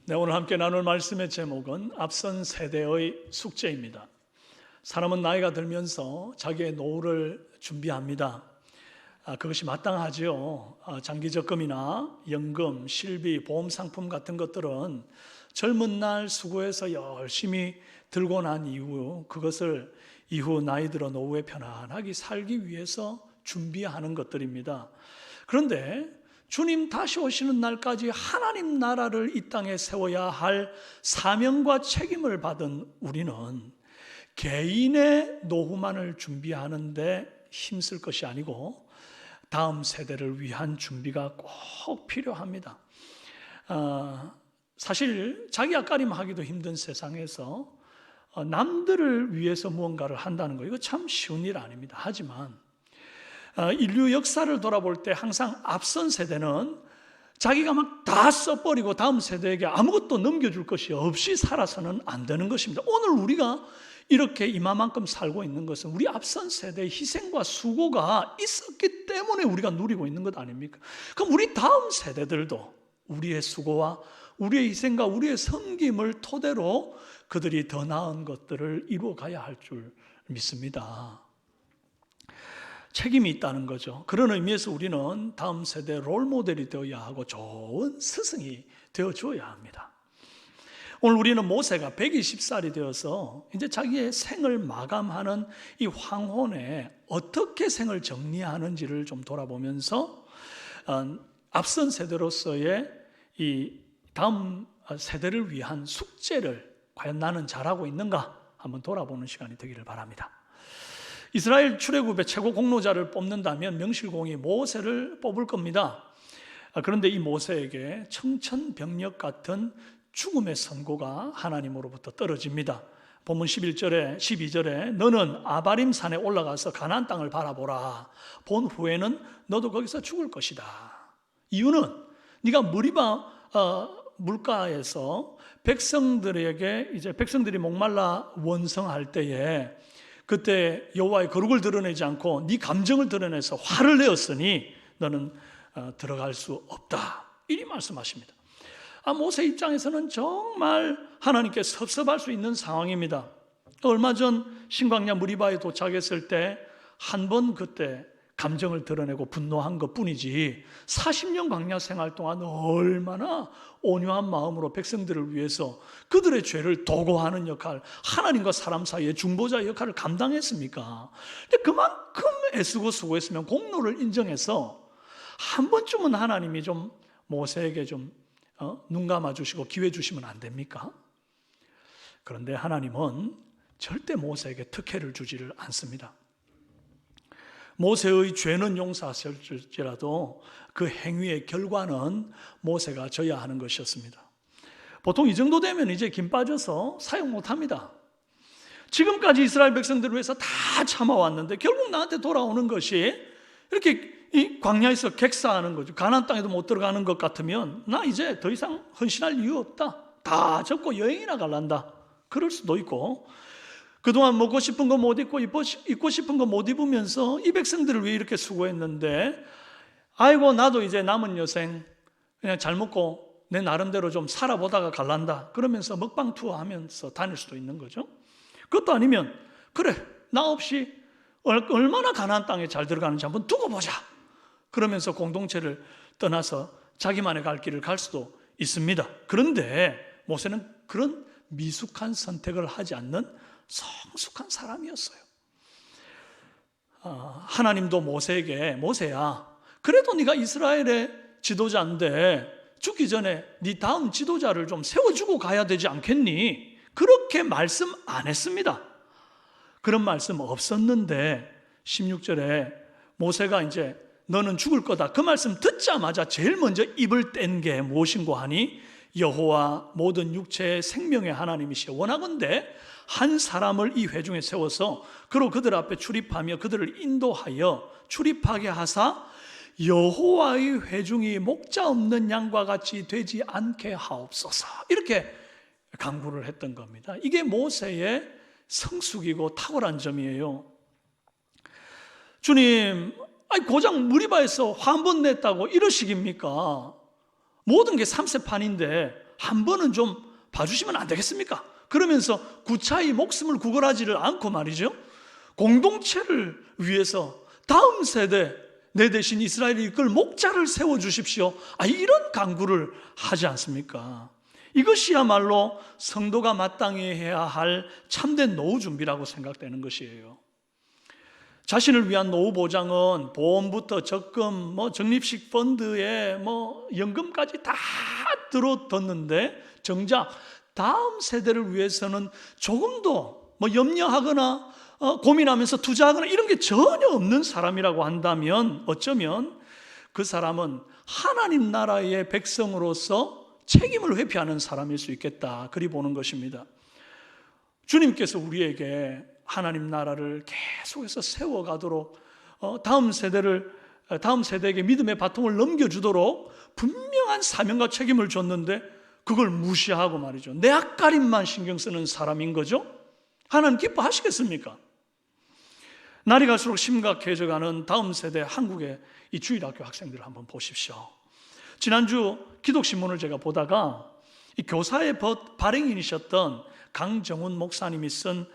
네, 오늘 함께 나눌 말씀의 제목은 앞선 세대의 숙제입니다. 사람은 나이가 들면서 자기의 노후를 준비합니다. 그것이 마땅하지요. 장기 적금이나 연금, 실비, 보험 상품 같은 것들은 젊은 날 수고해서 열심히 들고 난 이후 그것을 이후 나이 들어 노후에 편안하게 살기 위해서 준비하는 것들입니다. 그런데 주님 다시 오시는 날까지 하나님 나라를 이 땅에 세워야 할 사명과 책임을 받은 우리는 개인의 노후만을 준비하는데 힘쓸 것이 아니고 다음 세대를 위한 준비가 꼭 필요합니다. 사실 자기 앞가림하기도 힘든 세상에서 남들을 위해서 무언가를 한다는 거 이거 참 쉬운 일 아닙니다. 하지만 인류 역사를 돌아볼 때 항상 앞선 세대는 자기가 막 다 써버리고 다음 세대에게 아무것도 넘겨줄 것이 없이 살아서는 안 되는 것입니다. 오늘 우리가 이렇게 이마만큼 살고 있는 것은 우리 앞선 세대의 희생과 수고가 있었기 때문에 우리가 누리고 있는 것 아닙니까? 그럼 우리 다음 세대들도 우리의 수고와 우리의 희생과 우리의 섬김을 토대로 그들이 더 나은 것들을 이루어가야 할 줄 믿습니다. 책임이 있다는 거죠. 그런 의미에서 우리는 다음 세대 롤모델이 되어야 하고 좋은 스승이 되어줘야 합니다. 오늘 우리는 모세가 120살이 되어서 이제 자기의 생을 마감하는 이 황혼에 어떻게 생을 정리하는지를 좀 돌아보면서 앞선 세대로서의 이 다음 세대를 위한 숙제를 과연 나는 잘하고 있는가 한번 돌아보는 시간이 되기를 바랍니다. 이스라엘 출애굽의 최고 공로자를 뽑는다면 명실공히 모세를 뽑을 겁니다. 그런데 이 모세에게 청천벽력 같은 죽음의 선고가 하나님으로부터 떨어집니다. 본문 11절에 12절에 너는 아바림 산에 올라가서 가나안 땅을 바라보라. 본 후에는 너도 거기서 죽을 것이다. 이유는 네가 무리바 물가에서 백성들에게 이제 백성들이 목말라 원성할 때에 그때 여호와의 거룩을 드러내지 않고 네 감정을 드러내서 화를 내었으니 너는 들어갈 수 없다. 이리 말씀하십니다. 모세 입장에서는 정말 하나님께 섭섭할 수 있는 상황입니다. 얼마 전 신광야 무리바에 도착했을 때 한 번 그때 감정을 드러내고 분노한 것뿐이지 40년 광야 생활 동안 얼마나 온유한 마음으로 백성들을 위해서 그들의 죄를 도고하는 역할, 하나님과 사람 사이의 중보자 역할을 감당했습니까? 근데 그만큼 애쓰고 수고했으면 공로를 인정해서 한 번쯤은 하나님이 좀 모세에게 좀 눈 감아주시고 기회 주시면 안 됩니까? 그런데 하나님은 절대 모세에게 특혜를 주지를 않습니다. 모세의 죄는 용서하실지라도 그 행위의 결과는 모세가 져야 하는 것이었습니다. 보통 이 정도 되면 이제 김 빠져서 사용 못합니다. 지금까지 이스라엘 백성들을 위해서 다 참아왔는데 결국 나한테 돌아오는 것이 이렇게 이 광야에서 객사하는 거죠. 가나안 땅에도 못 들어가는 것 같으면 나 이제 더 이상 헌신할 이유 없다. 다 접고 여행이나 갈란다. 그럴 수도 있고 그동안 먹고 싶은 거 못 입고 입고 싶은 거 못 입으면서 이 백성들을 위해 이렇게 수고했는데 아이고 나도 이제 남은 여생 그냥 잘 먹고 내 나름대로 좀 살아보다가 갈란다. 그러면서 먹방 투어 하면서 다닐 수도 있는 거죠. 그것도 아니면 그래 나 없이 얼마나 가나안 땅에 잘 들어가는지 한번 두고 보자. 그러면서 공동체를 떠나서 자기만의 갈 길을 갈 수도 있습니다. 그런데 모세는 그런 미숙한 선택을 하지 않는 성숙한 사람이었어요. 하나님도 모세에게 모세야 그래도 네가 이스라엘의 지도자인데 죽기 전에 네 다음 지도자를 좀 세워주고 가야 되지 않겠니? 그렇게 말씀 안 했습니다. 그런 말씀 없었는데 16절에 모세가 이제 너는 죽을 거다 그 말씀 듣자마자 제일 먼저 입을 뗀 게 무엇인고 하니 여호와 모든 육체의 생명의 하나님이시여 원하건대 한 사람을 이 회중에 세워서 그로 그들 앞에 출입하며 그들을 인도하여 출입하게 하사 여호와의 회중이 목자 없는 양과 같이 되지 않게 하옵소서 이렇게 강구를 했던 겁니다. 이게 모세의 성숙이고 탁월한 점이에요. 주님 고작 무리바에서 화 한 번 냈다고 이러시깁니까? 모든 게 삼세판인데 한 번은 좀 봐주시면 안 되겠습니까? 그러면서 구차히 목숨을 구걸하지를 않고 말이죠, 공동체를 위해서 다음 세대 내 대신 이스라엘을 이끌 목자를 세워주십시오, 이런 간구를 하지 않습니까? 이것이야말로 성도가 마땅히 해야 할 참된 노후 준비라고 생각되는 것이에요. 자신을 위한 노후 보장은 보험부터 적금, 적립식 펀드에 연금까지 다 들어뒀는데, 정작 다음 세대를 위해서는 조금도 염려하거나 고민하면서 투자하거나 이런 게 전혀 없는 사람이라고 한다면, 어쩌면 그 사람은 하나님 나라의 백성으로서 책임을 회피하는 사람일 수 있겠다, 그리 보는 것입니다. 주님께서 우리에게 하나님 나라를 계속해서 세워가도록 다음 세대에게 믿음의 바통을 넘겨주도록 분명한 사명과 책임을 줬는데, 그걸 무시하고 말이죠, 내 앞가림만 신경 쓰는 사람인 거죠. 하나님 기뻐하시겠습니까? 날이 갈수록 심각해져가는 다음 세대 한국의 이 주일학교 학생들을 한번 보십시오. 지난주 기독신문을 제가 보다가 이 교사의 발행인이셨던 강정훈 목사님이 쓴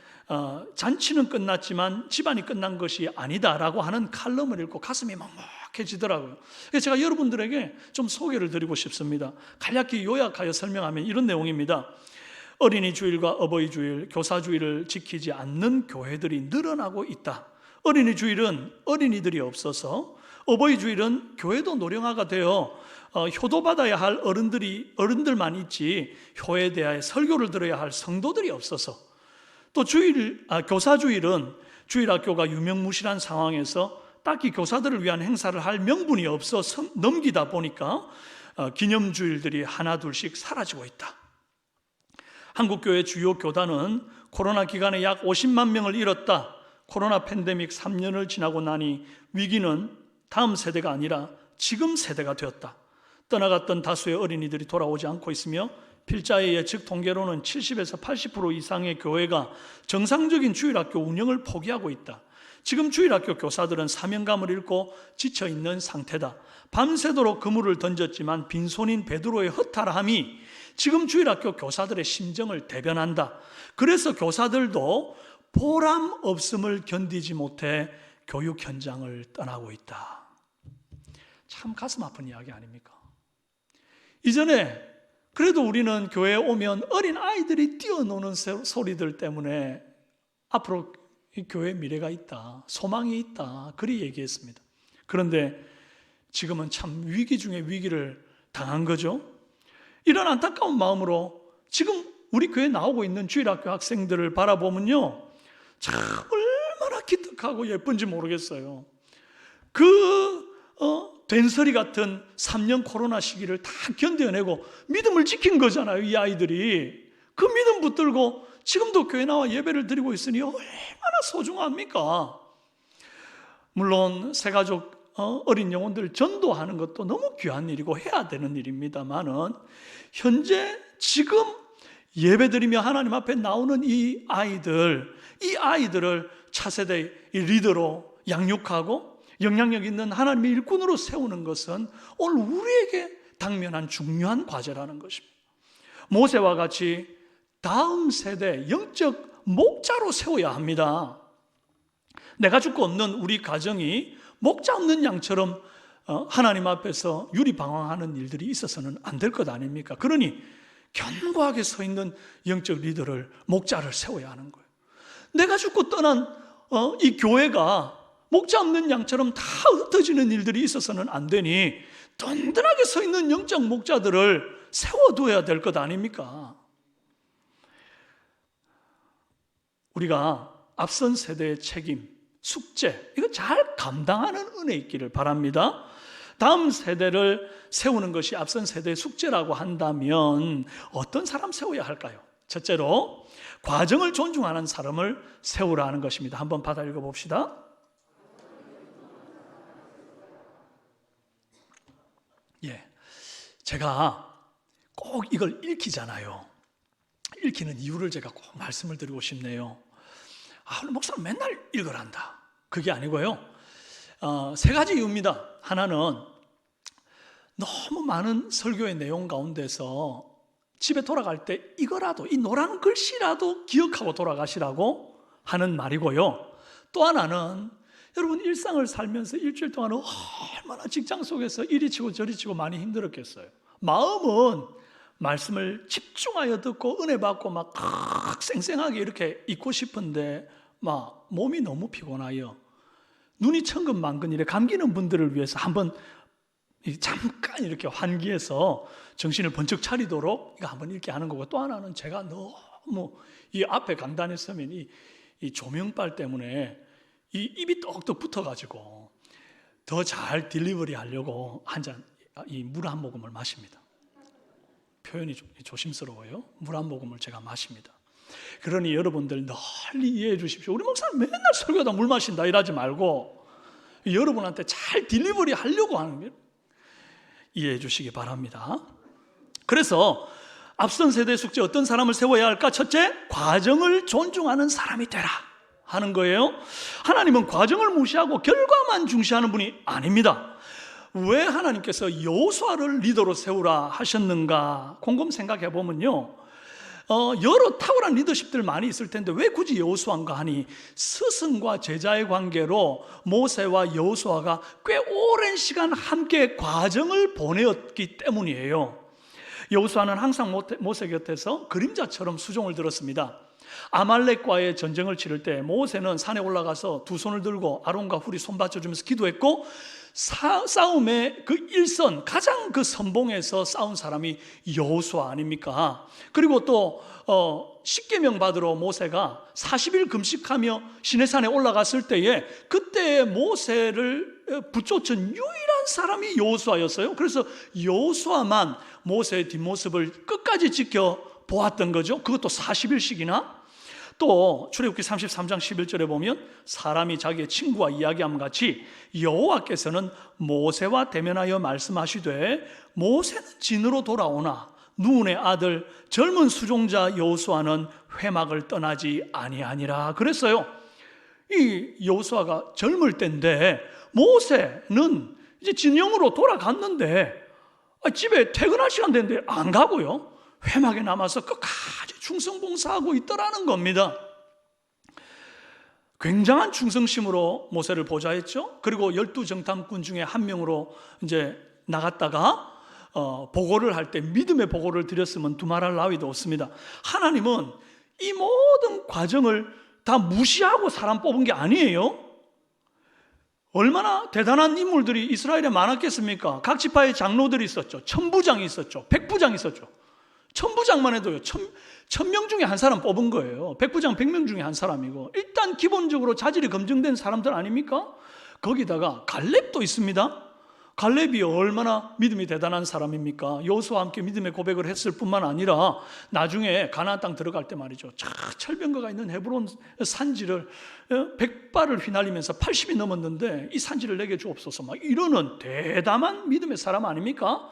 잔치는 끝났지만 집안이 끝난 것이 아니다라고 하는 칼럼을 읽고 가슴이 먹먹해지더라고요. 그래서 제가 여러분들에게 좀 소개를 드리고 싶습니다. 간략히 요약하여 설명하면 이런 내용입니다. 어린이 주일과 어버이 주일, 교사 주일을 지키지 않는 교회들이 늘어나고 있다. 어린이 주일은 어린이들이 없어서, 어버이 주일은 교회도 노령화가 되어 효도받아야 할 어른들만 있지 효에 대하여 설교를 들어야 할 성도들이 없어서, 또 교사 주일은 주일학교가 유명무실한 상황에서 딱히 교사들을 위한 행사를 할 명분이 없어 넘기다 보니까 기념주일들이 하나 둘씩 사라지고 있다. 한국교회 주요 교단은 코로나 기간에 약 50만 명을 잃었다. 코로나 팬데믹 3년을 지나고 나니 위기는 다음 세대가 아니라 지금 세대가 되었다. 떠나갔던 다수의 어린이들이 돌아오지 않고 있으며, 필자의 예측 통계로는 70에서 80% 이상의 교회가 정상적인 주일학교 운영을 포기하고 있다. 지금 주일학교 교사들은 사명감을 잃고 지쳐있는 상태다. 밤새도록 그물을 던졌지만 빈손인 베드로의 허탈함이 지금 주일학교 교사들의 심정을 대변한다. 그래서 교사들도 보람 없음을 견디지 못해 교육 현장을 떠나고 있다. 참 가슴 아픈 이야기 아닙니까? 이전에 그래도 우리는 교회에 오면 어린 아이들이 뛰어노는 소리들 때문에 앞으로 이 교회에 미래가 있다, 소망이 있다, 그리 얘기했습니다. 그런데 지금은 참 위기 중에 위기를 당한 거죠. 이런 안타까운 마음으로 지금 우리 교회에 나오고 있는 주일학교 학생들을 바라보면요, 참 얼마나 기특하고 예쁜지 모르겠어요. 된소리 같은 3년 코로나 시기를 다 견뎌내고 믿음을 지킨 거잖아요, 이 아이들이. 그 믿음 붙들고 지금도 교회 나와 예배를 드리고 있으니 얼마나 소중합니까? 물론 새가족 어린 영혼들 전도하는 것도 너무 귀한 일이고 해야 되는 일입니다만은, 현재 지금 예배드리며 하나님 앞에 나오는 이 아이들을 차세대의 리더로 양육하고 영향력 있는 하나님의 일꾼으로 세우는 것은 오늘 우리에게 당면한 중요한 과제라는 것입니다. 모세와 같이 다음 세대 영적 목자로 세워야 합니다. 내가 죽고 없는 우리 가정이 목자 없는 양처럼 하나님 앞에서 유리방황하는 일들이 있어서는 안 될 것 아닙니까? 그러니 견고하게 서 있는 영적 리더를, 목자를 세워야 하는 거예요. 내가 죽고 떠난 이 교회가 목자 없는 양처럼 다 흩어지는 일들이 있어서는 안 되니 든든하게 서 있는 영적 목자들을 세워둬야 될 것 아닙니까? 우리가 앞선 세대의 책임, 숙제, 이거 잘 감당하는 은혜 있기를 바랍니다. 다음 세대를 세우는 것이 앞선 세대의 숙제라고 한다면 어떤 사람 세워야 할까요? 첫째로 과정을 존중하는 사람을 세우라는 것입니다. 한번 받아 읽어봅시다. 제가 꼭 이걸 읽히잖아요. 읽히는 이유를 제가 꼭 말씀을 드리고 싶네요. 목사님 맨날 읽으란다, 그게 아니고요. 세 가지 이유입니다. 하나는 너무 많은 설교의 내용 가운데서 집에 돌아갈 때 이거라도, 이 노란 글씨라도 기억하고 돌아가시라고 하는 말이고요. 또 하나는 여러분 일상을 살면서 일주일 동안 얼마나 직장 속에서 이리 치고 저리 치고 많이 힘들었겠어요. 마음은 말씀을 집중하여 듣고 은혜 받고 막 쌩쌩하게 이렇게 있고 싶은데 막 몸이 너무 피곤하여 눈이 천근만근 이래 감기는 분들을 위해서 한번 잠깐 이렇게 환기해서 정신을 번쩍 차리도록 이거 한번 이렇게 하는 거고, 또 하나는 제가 너무 이 앞에 간단히 서면 이 조명빨 때문에 이 입이 떡떡 붙어가지고 더 잘 딜리버리 하려고 한 잔 이 물 한 모금을 마십니다. 표현이 조심스러워요. 물 한 모금을 제가 마십니다. 그러니 여러분들 널리 이해해 주십시오. 우리 목사는 맨날 설교하다 물 마신다 이러지 말고 여러분한테 잘 딜리버리 하려고 하는 거예요. 이해해 주시기 바랍니다. 그래서 앞선 세대 숙제 어떤 사람을 세워야 할까? 첫째, 과정을 존중하는 사람이 되라 하는 거예요. 하나님은 과정을 무시하고 결과만 중시하는 분이 아닙니다. 왜 하나님께서 여호수아를 리더로 세우라 하셨는가 곰곰 생각해 보면요, 여러 탁월한 리더십들 많이 있을 텐데 왜 굳이 여호수아인가 하니 스승과 제자의 관계로 모세와 여호수아가 꽤 오랜 시간 함께 과정을 보내었기 때문이에요. 여호수아는 항상 모세 곁에서 그림자처럼 수종을 들었습니다. 아말렉과의 전쟁을 치를 때 모세는 산에 올라가서 두 손을 들고 아론과 훌이 손받쳐주면서 기도했고, 싸움의 그 일선, 가장 그 선봉에서 싸운 사람이 여호수아 아닙니까? 그리고 또 십계명 받으러 모세가 40일 금식하며 시내산에 올라갔을 때에 그때 모세를 붙쫓은 유일한 사람이 여호수아였어요. 그래서 여호수아만 모세의 뒷모습을 끝까지 지켜보았던 거죠. 그것도 40일씩이나. 또 출애굽기 33장 11절에 보면 사람이 자기의 친구와 이야기함 같이 여호와께서는 모세와 대면하여 말씀하시되 모세는 진으로 돌아오나 눈의 아들 젊은 수종자 여호수아는 회막을 떠나지 아니하니라 그랬어요. 이 여호수아가 젊을 때인데 모세는 이제 진영으로 돌아갔는데 집에 퇴근할 시간 됐는데 안 가고요, 회막에 남아서 끝까지 충성봉사하고 있더라는 겁니다. 굉장한 충성심으로 모세를 보좌했죠. 그리고 12정탐꾼 중에 한 명으로 이제 나갔다가 보고를 할 때 믿음의 보고를 드렸으면 두말할 나위도 없습니다. 하나님은 이 모든 과정을 다 무시하고 사람 뽑은 게 아니에요. 얼마나 대단한 인물들이 이스라엘에 많았겠습니까? 각 지파의 장로들이 있었죠. 천부장이 있었죠. 백부장이 있었죠. 천부장만 해도요 1000명 중에 한 사람 뽑은 거예요. 백부장 100명 중에 한 사람이고, 일단 기본적으로 자질이 검증된 사람들 아닙니까? 거기다가 갈렙도 있습니다. 갈렙이 얼마나 믿음이 대단한 사람입니까? 여호수아와 함께 믿음의 고백을 했을 뿐만 아니라 나중에 가나안 땅 들어갈 때 말이죠, 철병거가 있는 헤브론 산지를 100발을 휘날리면서 80이 넘었는데 이 산지를 내게 주옵소서 막 이러는 대담한 믿음의 사람 아닙니까?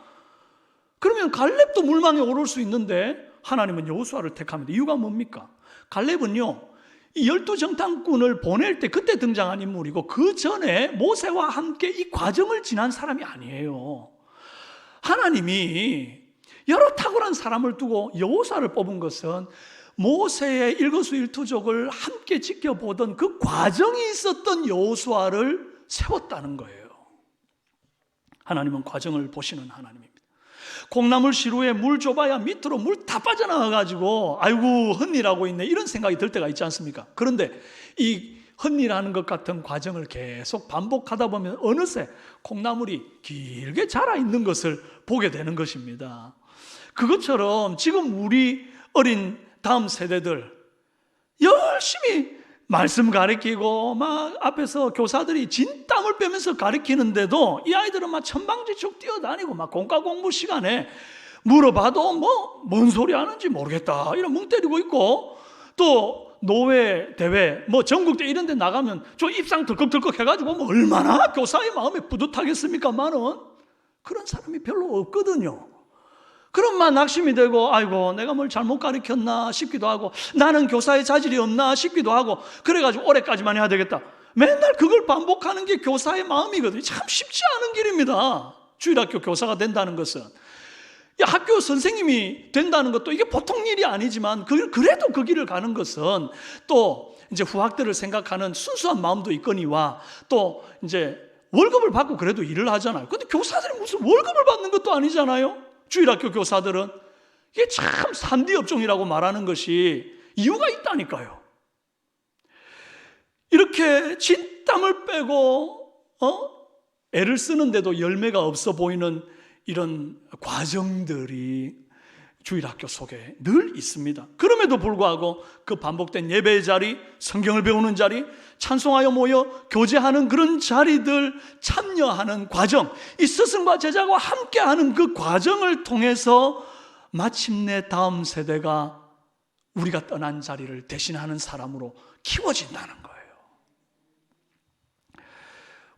그러면 갈렙도 물망에 오를 수 있는데 하나님은 여호수아를 택합니다. 이유가 뭡니까? 갈렙은요, 이 12정탐꾼을 보낼 때 그때 등장한 인물이고 그 전에 모세와 함께 이 과정을 지난 사람이 아니에요. 하나님이 여러 탁월한 사람을 두고 여호수아를 뽑은 것은 모세의 일거수일투족을 함께 지켜보던 그 과정이 있었던 여호수아를 세웠다는 거예요. 하나님은 과정을 보시는 하나님입니다. 콩나물 시루에 물 줘봐야 밑으로 물 다 빠져나가가지고 아이고 헛일하고 있네 이런 생각이 들 때가 있지 않습니까? 그런데 이 헛일하는 것 같은 과정을 계속 반복하다 보면 어느새 콩나물이 길게 자라 있는 것을 보게 되는 것입니다. 그것처럼 지금 우리 어린 다음 세대들 열심히 말씀 가르치고 막 앞에서 교사들이 진땀을 빼면서 가르치는데도 이 아이들은 막 천방지축 뛰어다니고 막 공과 공부 시간에 물어봐도 뭐 뭔 소리 하는지 모르겠다 이런 멍 때리고 있고, 또 노회 대회 뭐 전국대 이런 데 나가면 저 입상 덜컥덜컥 해가지고 뭐 얼마나 교사의 마음에 뿌듯하겠습니까만은 그런 사람이 별로 없거든요. 그럼 막 낙심이 되고 아이고 내가 뭘 잘못 가르쳤나 싶기도 하고 나는 교사의 자질이 없나 싶기도 하고 그래가지고 올해까지만 해야 되겠다. 맨날 그걸 반복하는 게 교사의 마음이거든요. 참 쉽지 않은 길입니다. 주일학교 교사가 된다는 것은 학교 선생님이 된다는 것도 이게 보통 일이 아니지만 그래도 그 길을 가는 것은 또 이제 후학들을 생각하는 순수한 마음도 있거니와 또 이제 월급을 받고 그래도 일을 하잖아요. 근데 교사들이 무슨 월급을 받는 것도 아니잖아요. 주일학교 교사들은 이게 참 3D 업종이라고 말하는 것이 이유가 있다니까요. 이렇게 진땀을 빼고 애를 쓰는데도 열매가 없어 보이는 이런 과정들이 주일학교 속에 늘 있습니다. 그럼에도 불구하고 그 반복된 예배의 자리, 성경을 배우는 자리, 찬송하여 모여 교제하는 그런 자리들 참여하는 과정, 이 스승과 제자가 함께하는 그 과정을 통해서 마침내 다음 세대가 우리가 떠난 자리를 대신하는 사람으로 키워진다는 거예요.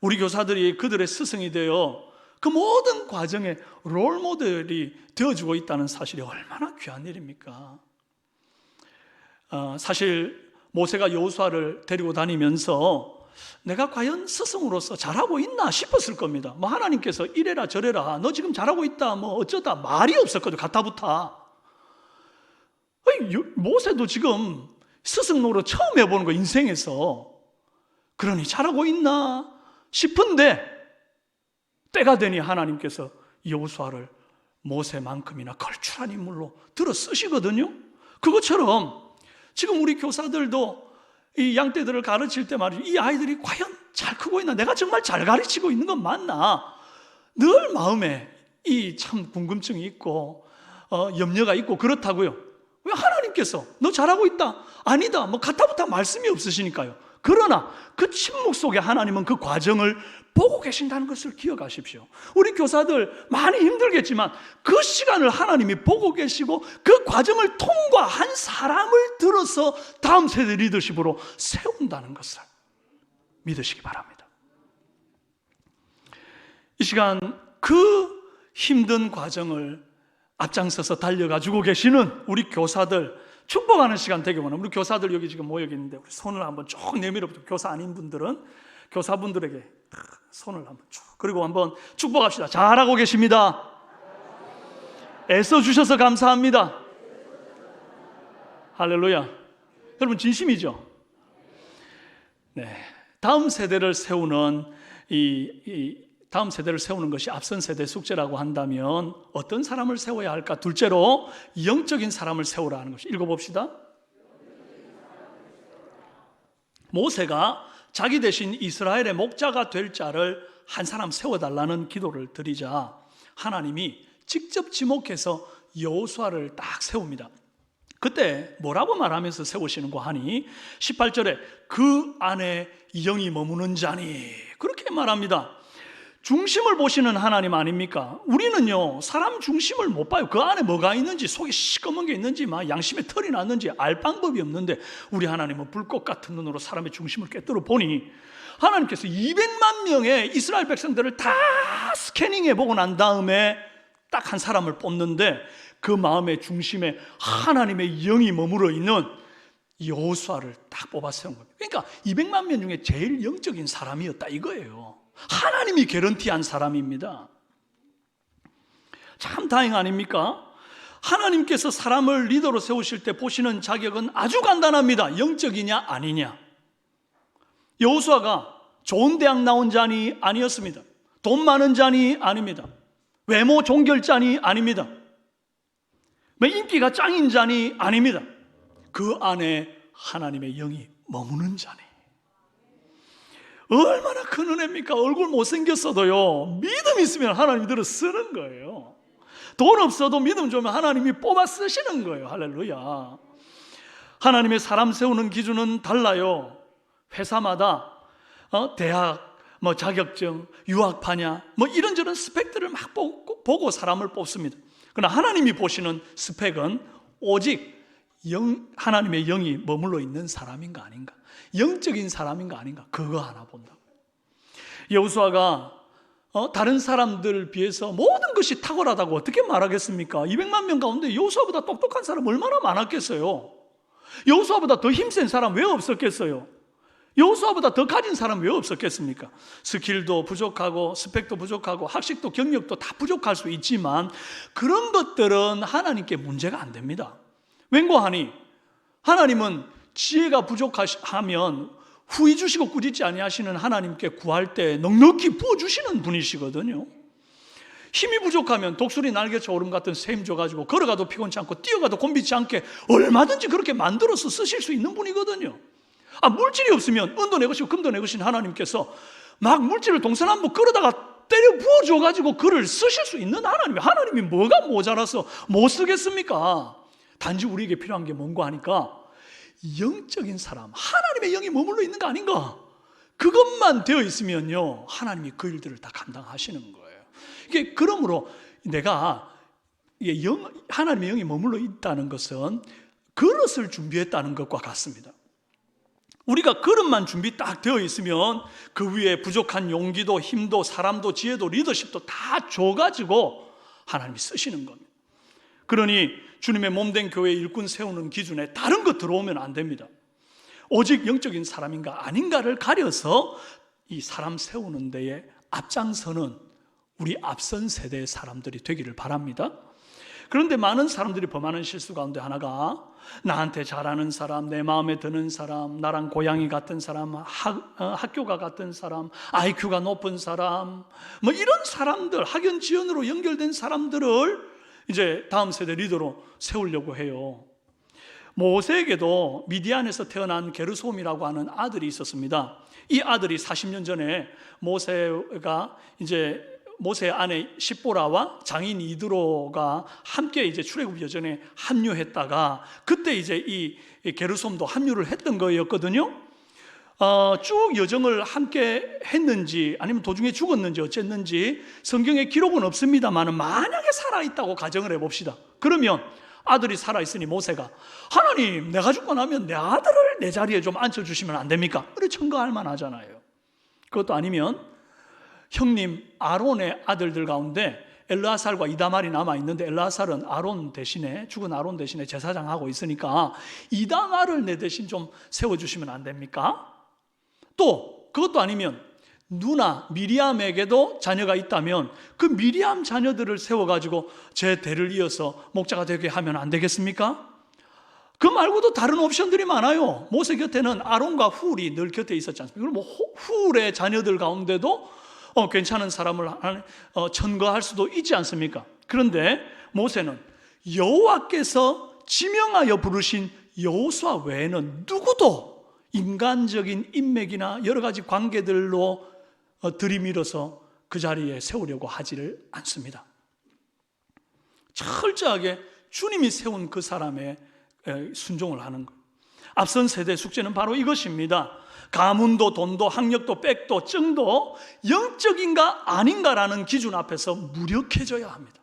우리 교사들이 그들의 스승이 되어 그 모든 과정에 롤모델이 되어주고 있다는 사실이 얼마나 귀한 일입니까? 사실 모세가 여호수아를 데리고 다니면서 내가 과연 스승으로서 잘하고 있나 싶었을 겁니다. 뭐 하나님께서 이래라 저래라 너 지금 잘하고 있다 뭐 어쩌다 말이 없었거든요. 가타부타. 모세도 지금 스승 노릇 처음 해보는 거 인생에서. 그러니 잘하고 있나 싶은데 때가 되니 하나님께서 여호수아를 모세만큼이나 걸출한 인물로 들어 쓰시거든요. 그것처럼 지금 우리 교사들도 이 양떼들을 가르칠 때 말이죠. 이 아이들이 과연 잘 크고 있나? 내가 정말 잘 가르치고 있는 건 맞나? 늘 마음에 이 참 궁금증이 있고 염려가 있고 그렇다고요. 왜 하나님께서 너 잘하고 있다? 아니다. 뭐 가타부타 말씀이 없으시니까요. 그러나 그 침묵 속에 하나님은 그 과정을 보고 계신다는 것을 기억하십시오. 우리 교사들 많이 힘들겠지만 그 시간을 하나님이 보고 계시고 그 과정을 통과한 사람을 들어서 다음 세대 리더십으로 세운다는 것을 믿으시기 바랍니다. 이 시간 그 힘든 과정을 앞장서서 달려가지고 계시는 우리 교사들 축복하는 시간 되게 원합니다. 우리 교사들 여기 지금 모여 있는데 우리 손을 한번 쭉 내밀어보죠. 교사 아닌 분들은 교사분들에게 손을 한번 쭉 그리고 한번 축복합시다. 잘하고 계십니다. 애써주셔서 감사합니다. 할렐루야. 여러분 진심이죠? 네. 다음 세대를 세우는 다음 세대를 세우는 것이 앞선 세대 숙제라고 한다면 어떤 사람을 세워야 할까? 둘째로 영적인 사람을 세우라 하는 것이. 읽어봅시다. 모세가 자기 대신 이스라엘의 목자가 될 자를 한 사람 세워달라는 기도를 드리자 하나님이 직접 지목해서 여호수아를 딱 세웁니다. 그때 뭐라고 말하면서 세우시는고 하니 18절에 그 안에 영이 머무는 자니 그렇게 말합니다. 중심을 보시는 하나님 아닙니까? 우리는요 사람 중심을 못 봐요. 그 안에 뭐가 있는지, 속에 시꺼먼 게 있는지, 막 양심에 털이 났는지 알 방법이 없는데 우리 하나님은 불꽃 같은 눈으로 사람의 중심을 꿰뚫어 보니 하나님께서 200만 명의 이스라엘 백성들을 다 스캐닝해 보고 난 다음에 딱 한 사람을 뽑는데 그 마음의 중심에 하나님의 영이 머물러 있는 여호수아를 딱 뽑아 세운 겁니다. 그러니까 200만 명 중에 제일 영적인 사람이었다 이거예요. 하나님이 개런티한 사람입니다. 참 다행 아닙니까? 하나님께서 사람을 리더로 세우실 때 보시는 자격은 아주 간단합니다. 영적이냐 아니냐. 여호수아가 좋은 대학 나온 자니 아니었습니다. 돈 많은 자니 아닙니다. 외모 종결자니 아닙니다. 인기가 짱인 자니 아닙니다. 그 안에 하나님의 영이 머무는 자니. 얼마나 큰 은혜입니까? 얼굴 못생겼어도요 믿음 있으면 하나님이 들어 쓰는 거예요. 돈 없어도 믿음 좋으면 하나님이 뽑아 쓰시는 거예요. 할렐루야. 하나님의 사람 세우는 기준은 달라요. 회사마다 대학, 자격증, 유학파냐 이런저런 스펙들을 막 보고 사람을 뽑습니다. 그러나 하나님이 보시는 스펙은 오직 하나님의 영이 머물러 있는 사람인가 아닌가, 영적인 사람인가 아닌가, 그거 하나 본다고요. 여호수아가 다른 사람들 비해서 모든 것이 탁월하다고 어떻게 말하겠습니까? 200만 명 가운데 여호수아보다 똑똑한 사람 얼마나 많았겠어요? 여호수아보다 더 힘센 사람 왜 없었겠어요? 여호수아보다 더 가진 사람 왜 없었겠습니까? 스킬도 부족하고 스펙도 부족하고 학식도 경력도 다 부족할 수 있지만 그런 것들은 하나님께 문제가 안 됩니다. 왠고하니 하나님은 지혜가 부족하면 후히 주시고 꾸짖지 아니하시는 하나님께 구할 때 넉넉히 부어주시는 분이시거든요. 힘이 부족하면 독수리 날개쳐 오름 같은 샘 줘가지고 걸어가도 피곤치 않고 뛰어가도 곤비치 않게 얼마든지 그렇게 만들어서 쓰실 수 있는 분이거든요. 물질이 없으면 은도 내것이고 금도 내것인 하나님께서 막 물질을 동서남북 끌어다가 때려 부어줘가지고 그를 쓰실 수 있는 하나님이 뭐가 모자라서 못 쓰겠습니까? 단지 우리에게 필요한 게 뭔가 하니까 영적인 사람, 하나님의 영이 머물러 있는 거 아닌가? 그것만 되어 있으면요, 하나님이 그 일들을 다 감당하시는 거예요. 이게 그러므로 내가 하나님의 영이 머물러 있다는 것은 그릇을 준비했다는 것과 같습니다. 우리가 그릇만 준비 딱 되어 있으면 그 위에 부족한 용기도 힘도 사람도 지혜도 리더십도 다 줘가지고 하나님이 쓰시는 겁니다. 그러니 주님의 몸된 교회 일꾼 세우는 기준에 다른 것 들어오면 안 됩니다. 오직 영적인 사람인가 아닌가를 가려서 이 사람 세우는 데에 앞장서는 우리 앞선 세대의 사람들이 되기를 바랍니다. 그런데 많은 사람들이 범하는 실수 가운데 하나가 나한테 잘하는 사람, 내 마음에 드는 사람, 나랑 고향이 같은 사람, 학교가 같은 사람, IQ가 높은 사람, 이런 사람들, 학연 지연으로 연결된 사람들을 이제 다음 세대 리더로 세우려고 해요. 모세에게도 미디안에서 태어난 게르솜이라고 하는 아들이 있었습니다. 이 아들이 40년 전에 모세의 아내 십보라와 장인 이드로가 함께 이제 출애굽 여정에 합류했다가 그때 이제 이 게르솜도 합류를 했던 거였거든요. 쭉 여정을 함께 했는지 아니면 도중에 죽었는지 어쨌는지 성경에 기록은 없습니다만 만약에 살아있다고 가정을 해봅시다. 그러면 아들이 살아있으니 모세가 하나님, 내가 죽고 나면 내 아들을 내 자리에 좀 앉혀주시면 안 됩니까? 그래 청구할 만하잖아요. 그것도 아니면 형님 아론의 아들들 가운데 엘르아살과 이다말이 남아있는데 엘르아살은 죽은 아론 대신에 제사장하고 있으니까 이다말을 내 대신 좀 세워주시면 안 됩니까? 또 그것도 아니면 누나 미리암에게도 자녀가 있다면 그 미리암 자녀들을 세워가지고 제 대를 이어서 목자가 되게 하면 안 되겠습니까? 그 말고도 다른 옵션들이 많아요. 모세 곁에는 아론과 훌이 늘 곁에 있었지 않습니까? 그럼 훌의 자녀들 가운데도 괜찮은 사람을 천거할 수도 있지 않습니까? 그런데 모세는 여호와께서 지명하여 부르신 여호수아 외에는 누구도 인간적인 인맥이나 여러 가지 관계들로 들이밀어서 그 자리에 세우려고 하지를 않습니다. 철저하게 주님이 세운 그 사람의 순종을 하는 것. 앞선 세대 숙제는 바로 이것입니다. 가문도 돈도 학력도 백도 증도 영적인가 아닌가라는 기준 앞에서 무력해져야 합니다.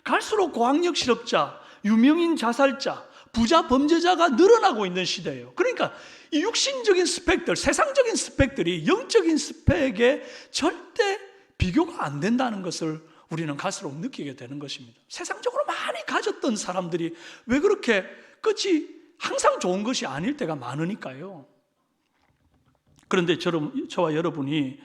갈수록 고학력 실업자, 유명인 자살자, 부자 범죄자가 늘어나고 있는 시대예요. 그러니까 이 육신적인 스펙들, 세상적인 스펙들이 영적인 스펙에 절대 비교가 안 된다는 것을 우리는 갈수록 느끼게 되는 것입니다. 세상적으로 많이 가졌던 사람들이 왜 그렇게 끝이 항상 좋은 것이 아닐 때가 많으니까요. 그런데 저와 여러분이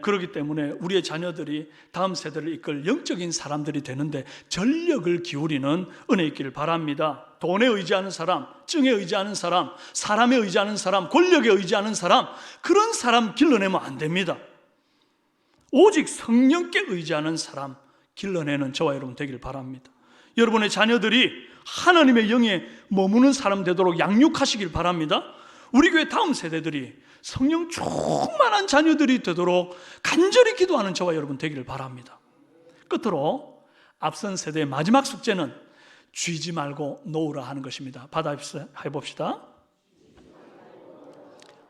그렇기 때문에 우리의 자녀들이 다음 세대를 이끌 영적인 사람들이 되는데 전력을 기울이는 은혜 있기를 바랍니다. 돈에 의지하는 사람, 증에 의지하는 사람, 사람에 의지하는 사람, 권력에 의지하는 사람, 그런 사람 길러내면 안 됩니다. 오직 성령께 의지하는 사람 길러내는 저와 여러분 되기를 바랍니다. 여러분의 자녀들이 하나님의 영에 머무는 사람 되도록 양육하시길 바랍니다. 우리 교회 다음 세대들이 성령 충만한 자녀들이 되도록 간절히 기도하는 저와 여러분 되기를 바랍니다. 끝으로 앞선 세대의 마지막 숙제는 쥐지 말고 놓으라 하는 것입니다. 받아봅시다.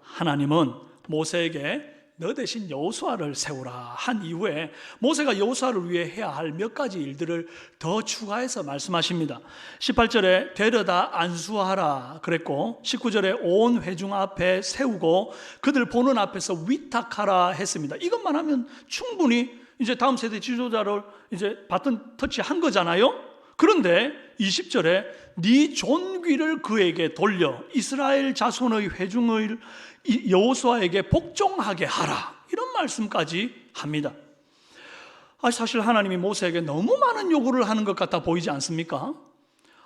하나님은 모세에게 너 대신 여호수아를 세우라 한 이후에 모세가 여호수아를 위해 해야 할 몇 가지 일들을 더 추가해서 말씀하십니다. 18절에 데려다 안수하라 그랬고 19절에 온 회중 앞에 세우고 그들 보는 앞에서 위탁하라 했습니다. 이것만 하면 충분히 이제 다음 세대 지도자를 이제 바톤 터치한 거잖아요. 그런데 20절에 네 존귀를 그에게 돌려 이스라엘 자손의 회중을 여호수아에게 복종하게 하라, 이런 말씀까지 합니다. 사실 하나님이 모세에게 너무 많은 요구를 하는 것 같아 보이지 않습니까?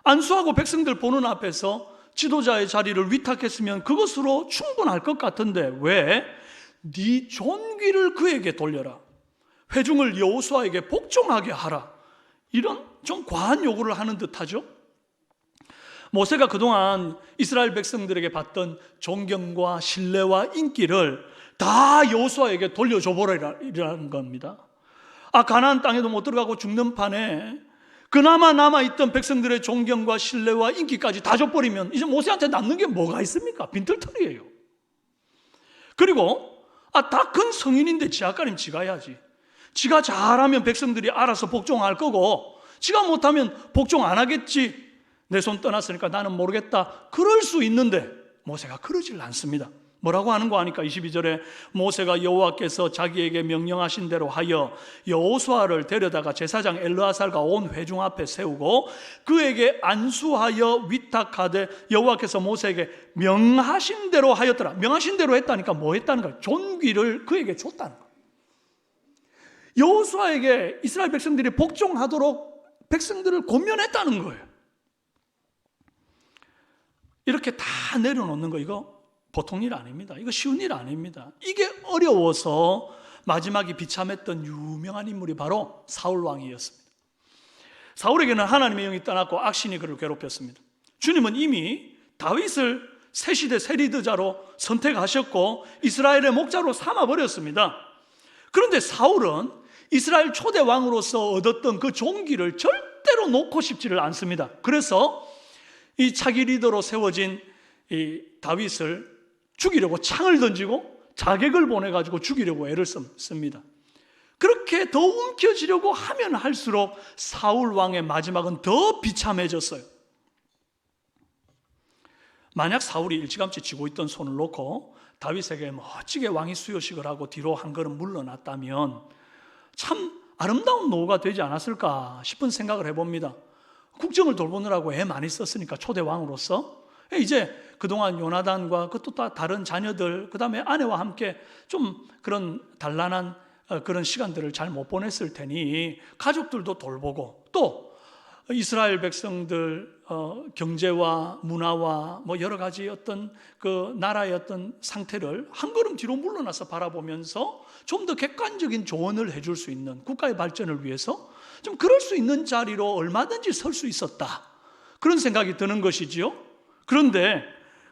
안수하고 백성들 보는 앞에서 지도자의 자리를 위탁했으면 그것으로 충분할 것 같은데 왜 네 존귀를 그에게 돌려라, 회중을 여호수아에게 복종하게 하라, 이런 좀 과한 요구를 하는 듯하죠. 모세가 그동안 이스라엘 백성들에게 받던 존경과 신뢰와 인기를 다 여호수아에게 돌려줘 보라라는 겁니다. 가나안 땅에도 못 들어가고 죽는 판에 그나마 남아있던 백성들의 존경과 신뢰와 인기까지 다 줘버리면 이제 모세한테 남는 게 뭐가 있습니까? 빈털터리예요. 그리고 다 큰 성인인데 지하가림 지가 해야지. 지가 잘하면 백성들이 알아서 복종할 거고 지가 못하면 복종 안 하겠지. 내 손 떠났으니까 나는 모르겠다, 그럴 수 있는데 모세가 그러질 않습니다. 뭐라고 하는 거 아니까 22절에 모세가 여호와께서 자기에게 명령하신 대로 하여 여호수아를 데려다가 제사장 엘르아살과 온 회중 앞에 세우고 그에게 안수하여 위탁하되 여호와께서 모세에게 명하신 대로 하였더라. 명하신 대로 했다니까 뭐 했다는 거야? 존귀를 그에게 줬다는 거야. 여호수아에게 이스라엘 백성들이 복종하도록 백성들을 권면했다는 거예요. 이렇게 다 내려놓는 거 이거 보통 일 아닙니다. 이거 쉬운 일 아닙니다. 이게 어려워서 마지막에 비참했던 유명한 인물이 바로 사울 왕이었습니다. 사울에게는 하나님의 영이 떠났고 악신이 그를 괴롭혔습니다. 주님은 이미 다윗을 새 시대 새 리더자로 선택하셨고 이스라엘의 목자로 삼아버렸습니다. 그런데 사울은 이스라엘 초대 왕으로서 얻었던 그 존귀를 절대로 놓고 싶지를 않습니다. 그래서 이 차기 리더로 세워진 이 다윗을 죽이려고 창을 던지고 자객을 보내가지고 죽이려고 애를 씁니다. 그렇게 더 움켜쥐려고 하면 할수록 사울 왕의 마지막은 더 비참해졌어요. 만약 사울이 일찌감치 쥐고 있던 손을 놓고 다윗에게 멋지게 왕위 수요식을 하고 뒤로 한 걸음 물러났다면 참 아름다운 노후가 되지 않았을까 싶은 생각을 해봅니다. 국정을 돌보느라고 애 많이 썼으니까 초대 왕으로서 이제 그동안 요나단과 또 다른 자녀들, 그 다음에 아내와 함께 좀 그런 단란한 그런 시간들을 잘 못 보냈을 테니 가족들도 돌보고 또 이스라엘 백성들 경제와 문화와 여러 가지 어떤 그 나라의 어떤 상태를 한 걸음 뒤로 물러나서 바라보면서 좀 더 객관적인 조언을 해줄 수 있는, 국가의 발전을 위해서 좀 그럴 수 있는 자리로 얼마든지 설 수 있었다, 그런 생각이 드는 것이지요. 그런데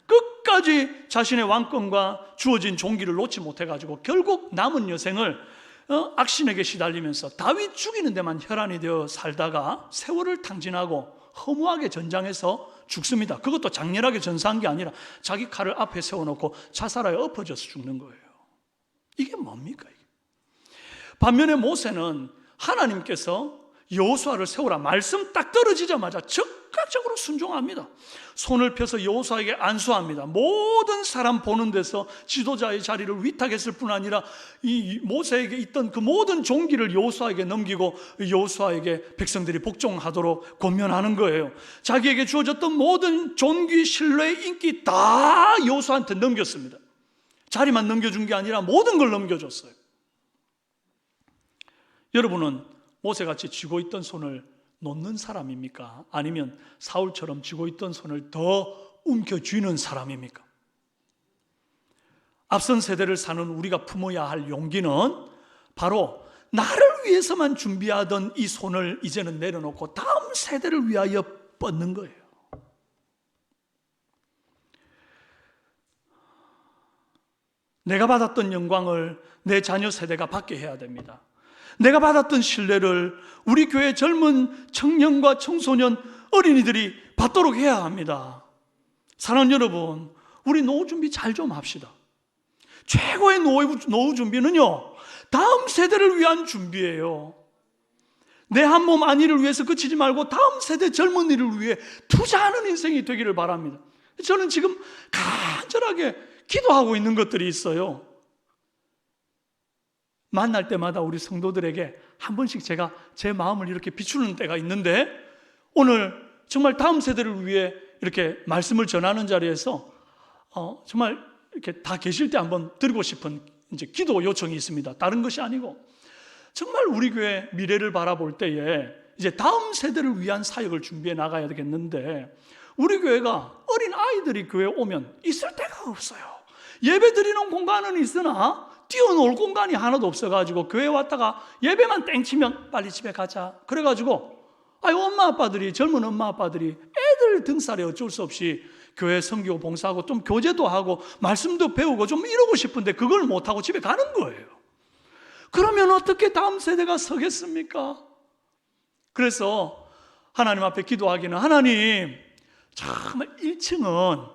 끝까지 자신의 왕권과 주어진 종기를 놓지 못해가지고 결국 남은 여생을 악신에게 시달리면서 다윗 죽이는 데만 혈안이 되어 살다가 세월을 탕진하고 허무하게 전장에서 죽습니다. 그것도 장렬하게 전사한 게 아니라 자기 칼을 앞에 세워놓고 자살하여 엎어져서 죽는 거예요. 이게 뭡니까? 이게? 반면에 모세는 하나님께서 여호수아를 세우라 말씀 딱 떨어지자마자 즉각적으로 순종합니다. 손을 펴서 여호수아에게 안수합니다. 모든 사람 보는 데서 지도자의 자리를 위탁했을 뿐 아니라 이 모세에게 있던 그 모든 종기를 여호수아에게 넘기고 여호수아에게 백성들이 복종하도록 권면하는 거예요. 자기에게 주어졌던 모든 존귀, 신뢰, 인기 다 여호수아한테 넘겼습니다. 자리만 넘겨준 게 아니라 모든 걸 넘겨줬어요. 여러분은 모세같이 쥐고 있던 손을 놓는 사람입니까? 아니면 사울처럼 쥐고 있던 손을 더 움켜쥐는 사람입니까? 앞선 세대를 사는 우리가 품어야 할 용기는 바로 나를 위해서만 준비하던 이 손을 이제는 내려놓고 다음 세대를 위하여 뻗는 거예요. 내가 받았던 영광을 내 자녀 세대가 받게 해야 됩니다. 내가 받았던 신뢰를 우리 교회 젊은 청년과 청소년, 어린이들이 받도록 해야 합니다. 사랑하는 여러분, 우리 노후 준비 잘 좀 합시다. 최고의 노후 준비는요, 다음 세대를 위한 준비예요. 내 한 몸 안위를 위해서 그치지 말고 다음 세대 젊은이를 위해 투자하는 인생이 되기를 바랍니다. 저는 지금 간절하게 기도하고 있는 것들이 있어요. 만날 때마다 우리 성도들에게 한 번씩 제가 제 마음을 이렇게 비추는 때가 있는데, 오늘 정말 다음 세대를 위해 이렇게 말씀을 전하는 자리에서 정말 이렇게 다 계실 때 한번 드리고 싶은 이제 기도 요청이 있습니다. 다른 것이 아니고 정말 우리 교회 미래를 바라볼 때에 이제 다음 세대를 위한 사역을 준비해 나가야 되겠는데, 우리 교회가 어린 아이들이 교회에 오면 있을 데가 없어요. 예배 드리는 공간은 있으나 뛰어놀 공간이 하나도 없어가지고 교회 왔다가 예배만 땡치면 빨리 집에 가자 그래가지고 젊은 엄마 아빠들이 애들 등살에 어쩔 수 없이 교회 섬기고 봉사하고 좀 교제도 하고 말씀도 배우고 좀 이러고 싶은데 그걸 못하고 집에 가는 거예요. 그러면 어떻게 다음 세대가 서겠습니까? 그래서 하나님 앞에 기도하기는, 하나님 정말 1층은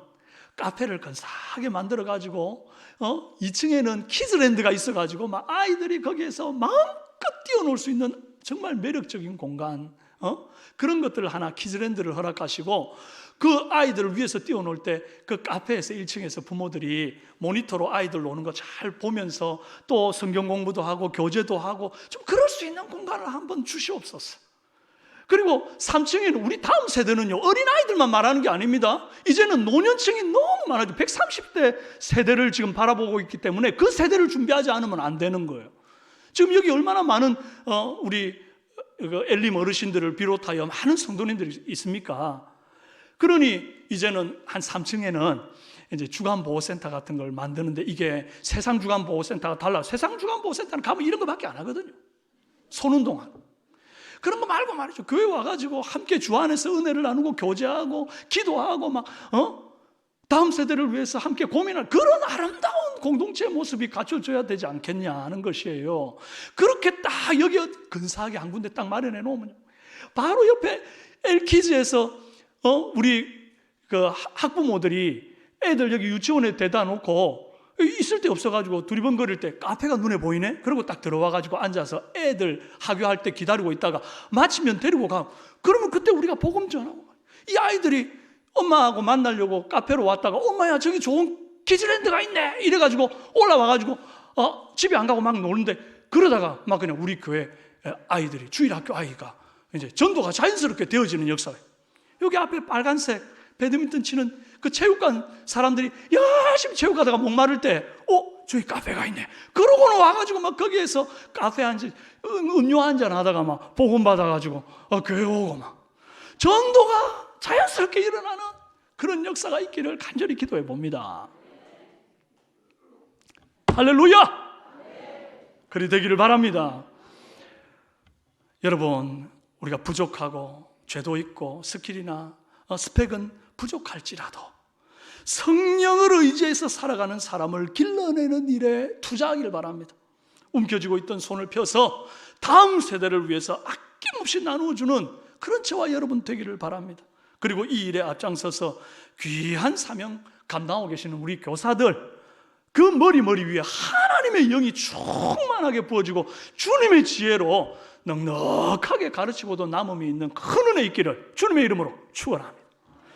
카페를 근사하게 만들어가지고 2층에는 키즈랜드가 있어가지고 막 아이들이 거기에서 마음껏 뛰어놀 수 있는 정말 매력적인 공간, 그런 것들을 하나 키즈랜드를 허락하시고, 그 아이들을 위해서 뛰어놀 때 그 카페에서 1층에서 부모들이 모니터로 아이들 노는 거 잘 보면서 또 성경 공부도 하고 교제도 하고 좀 그럴 수 있는 공간을 한번 주시옵소서. 그리고 3층에는 우리 다음 세대는요, 어린아이들만 말하는 게 아닙니다. 이제는 노년층이 너무 많아요. 130대 세대를 지금 바라보고 있기 때문에 그 세대를 준비하지 않으면 안 되는 거예요. 지금 여기 얼마나 많은 우리 엘림 어르신들을 비롯하여 많은 성도님들이 있습니까? 그러니 이제는 한 3층에는 이제 주간보호센터 같은 걸 만드는데, 이게 세상 주간보호센터가 달라요. 세상 주간보호센터는 가면 이런 거밖에 안 하거든요. 손운동하고 그런 거 말고 말이죠. 교회 와가지고 함께 주 안에서 은혜를 나누고 교제하고 기도하고 막 다음 세대를 위해서 함께 고민할 그런 아름다운 공동체의 모습이 갖춰져야 되지 않겠냐 하는 것이에요. 그렇게 딱 여기 근사하게 한 군데 딱 마련해 놓으면 바로 옆에 엘키즈에서 우리 그 학부모들이 애들 여기 유치원에 대다 놓고 있을 데 없어가지고 두리번거릴 때 카페가 눈에 보이네? 그리고 딱 들어와가지고 앉아서 애들 학교할 때 기다리고 있다가 마치면 데리고 가. 그러면 그때 우리가 복음 전하고, 이 아이들이 엄마하고 만나려고 카페로 왔다가 엄마야 저기 좋은 키즈랜드가 있네 이래가지고 올라와가지고 집에 안 가고 막 노는데, 그러다가 막 그냥 우리 교회 아이들이, 주일학교 아이가 이제 전도가 자연스럽게 되어지는 역사예요. 여기 앞에 빨간색 배드민턴 치는 그 체육관 사람들이 열심히 체육하다가 목마를 때 저기 카페가 있네 그러고는 와가지고 막 거기에서 카페 한잔 음료 한잔 하다가 막 복음 받아가지고 교회 오고 막 전도가 자연스럽게 일어나는 그런 역사가 있기를 간절히 기도해 봅니다. 할렐루야! 그리 되기를 바랍니다. 여러분, 우리가 부족하고 죄도 있고 스킬이나 스펙은 부족할지라도 성령을 의지해서 살아가는 사람을 길러내는 일에 투자하기를 바랍니다. 움켜쥐고 있던 손을 펴서 다음 세대를 위해서 아낌없이 나누어주는 그런 저와 여러분 되기를 바랍니다. 그리고 이 일에 앞장서서 귀한 사명 감당하고 계시는 우리 교사들, 그 머리 위에 하나님의 영이 충만하게 부어지고 주님의 지혜로 넉넉하게 가르치고도 남음이 있는 큰 은혜 있기를 주님의 이름으로 축원합니다.